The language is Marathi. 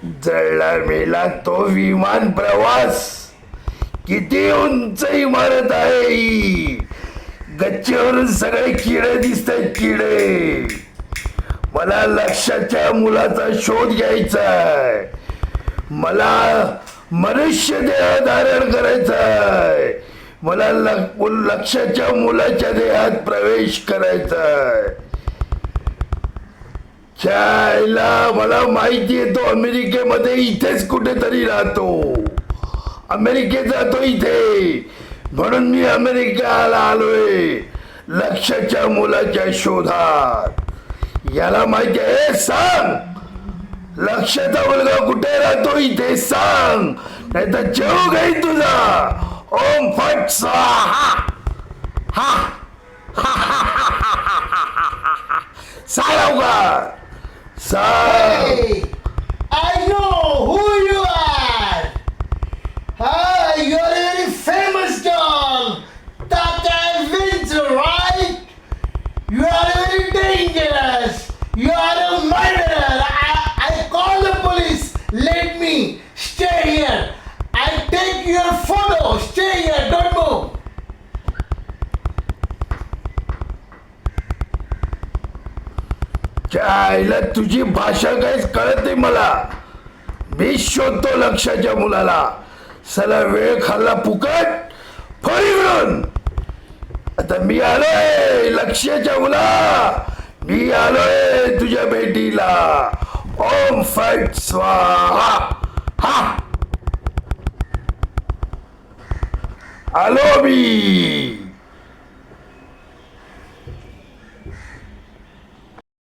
जळला मेला तो विमान प्रवास. किती उंच इमारत आहे ही. गच्चीवरून सगळे किडे दिसतात, किडे. मला लक्षाच्या मुलाचा शोध घ्यायचा आहे. मला मनुष्य देह धारण करायचा आहे. मला लक्षाच्या मुलाच्या देहात प्रवेश करायचा आहे. चायला मला माहिती आहे तो अमेरिकेमध्ये इथेच कुठेतरी राहतो. अमेरिकेत जातो इथे, म्हणून मी अमेरिकेला आलोय लक्षाच्या मुलाच्या शोधात. याला माहिती आहे. सांग, लक्षाचा मुलगा कुठे राहतो इथे सांग, नाही तर जेव घेईन तुझा. ओम फट स्वाहा. सांग लवकर, सांग. Hey, I know who you are. Ah, you're a very famous dog. Tata Windsor, right? You are very dangerous. You are a murderer. I call the police. Let me stay here. I take your photo. Stay here. Don't move. चायला तुझी भाषा काहीच कळत नाही मला. मी शोधतो लक्षाच्या मुलाला. सला वेळ खाल्ला फुकट फळी म्हणून. आता मी आलोय लक्षाच्या मुला, मी आलोय तुझ्या भेटीला. ओम फट स्वाहा. हा, आलो मी.